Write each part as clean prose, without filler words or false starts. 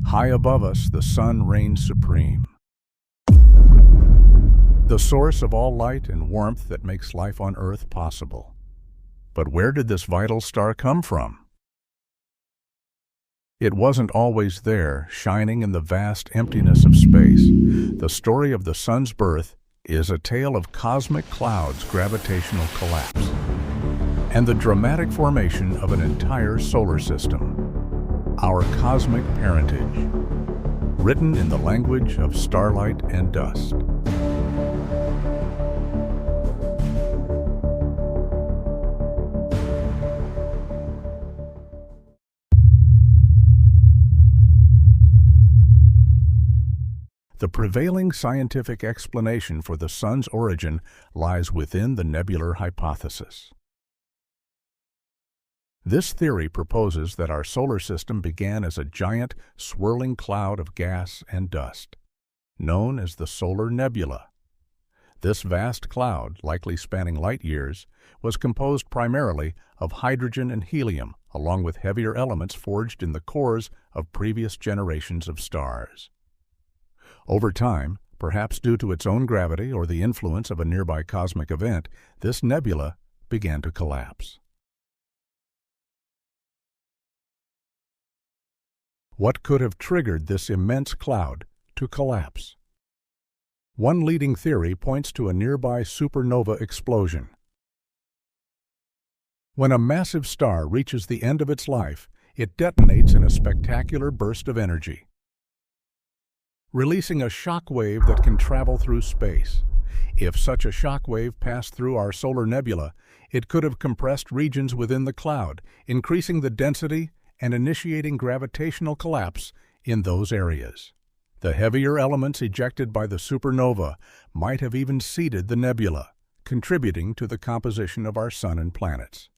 High above us, the sun reigns supreme, the source of all light and warmth that makes life on Earth possible. But where did this vital star come from? It wasn't always there, shining in the vast emptiness of space. The story of the sun's birth is a tale of cosmic clouds' gravitational collapse and the dramatic formation of an entire solar system, our cosmic parentage, written in the language of starlight and dust. The prevailing scientific explanation for the sun's origin lies within the Nebular Hypothesis. This theory proposes that our solar system began as a giant, swirling cloud of gas and dust, known as the solar nebula. This vast cloud, likely spanning light years, was composed primarily of hydrogen and helium, along with heavier elements forged in the cores of previous generations of stars. Over time, perhaps due to its own gravity or the influence of a nearby cosmic event, this nebula began to collapse. What could have triggered this immense cloud to collapse? One leading theory points to a nearby supernova explosion. When a massive star reaches the end of its life, it detonates in a spectacular burst of energy, releasing a shock wave that can travel through space. If such a shock wave passed through our solar nebula, it could have compressed regions within the cloud, increasing the density and initiating gravitational collapse in those areas. The heavier elements ejected by the supernova might have even seeded the nebula, contributing to the composition of our sun and planets.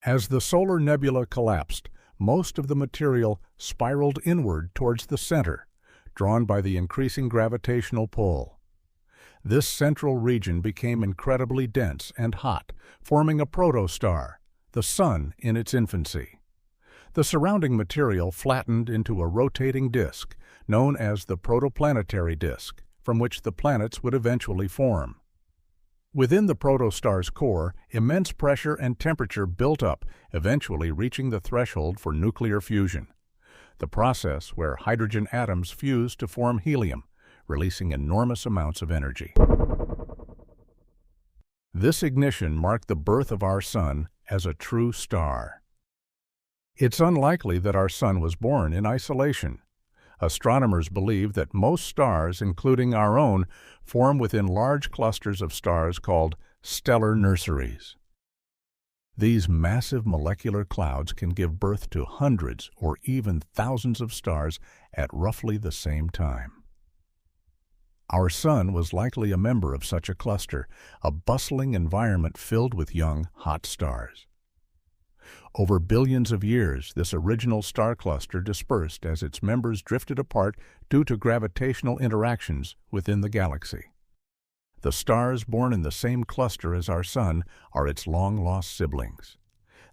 As the solar nebula collapsed, most of the material spiraled inward towards the center, drawn by the increasing gravitational pull. This central region became incredibly dense and hot, forming a protostar, the sun in its infancy. The surrounding material flattened into a rotating disk, known as the protoplanetary disk, from which the planets would eventually form. Within the protostar's core, immense pressure and temperature built up, eventually reaching the threshold for nuclear fusion, the process where hydrogen atoms fuse to form helium, releasing enormous amounts of energy. This ignition marked the birth of our sun as a true star. It's unlikely that our sun was born in isolation. Astronomers believe that most stars, including our own, form within large clusters of stars called stellar nurseries. These massive molecular clouds can give birth to hundreds or even thousands of stars at roughly the same time. Our sun was likely a member of such a cluster, a bustling environment filled with young, hot stars. Over billions of years, this original star cluster dispersed as its members drifted apart due to gravitational interactions within the galaxy. The stars born in the same cluster as our sun are its long-lost siblings.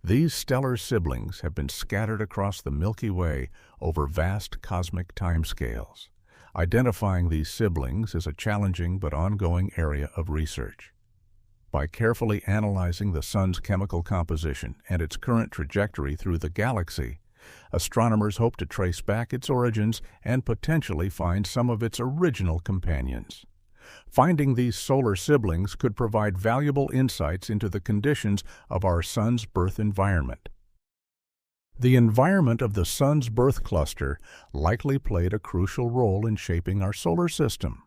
These stellar siblings have been scattered across the Milky Way over vast cosmic timescales. Identifying these siblings is a challenging but ongoing area of research. By carefully analyzing the sun's chemical composition and its current trajectory through the galaxy, astronomers hope to trace back its origins and potentially find some of its original companions. Finding these solar siblings could provide valuable insights into the conditions of our sun's birth environment. The environment of the sun's birth cluster likely played a crucial role in shaping our solar system.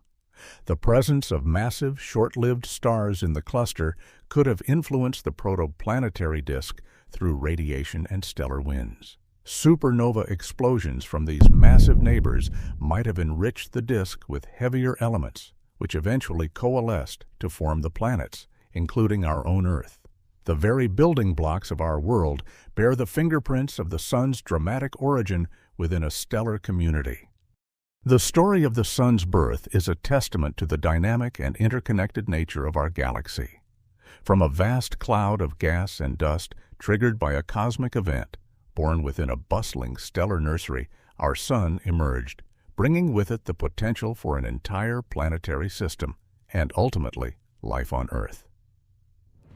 The presence of massive, short-lived stars in the cluster could have influenced the protoplanetary disk through radiation and stellar winds. Supernova explosions from these massive neighbors might have enriched the disk with heavier elements, which eventually coalesced to form the planets, including our own Earth. The very building blocks of our world bear the fingerprints of the sun's dramatic origin within a stellar community. The story of the sun's birth is a testament to the dynamic and interconnected nature of our galaxy. From a vast cloud of gas and dust triggered by a cosmic event, born within a bustling stellar nursery, our Sun emerged, bringing with it the potential for an entire planetary system, and ultimately, life on Earth.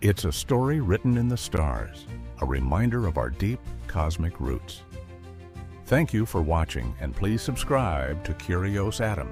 It's a story written in the stars, a reminder of our deep cosmic roots. Thank you for watching, and please subscribe to Curious Atoms.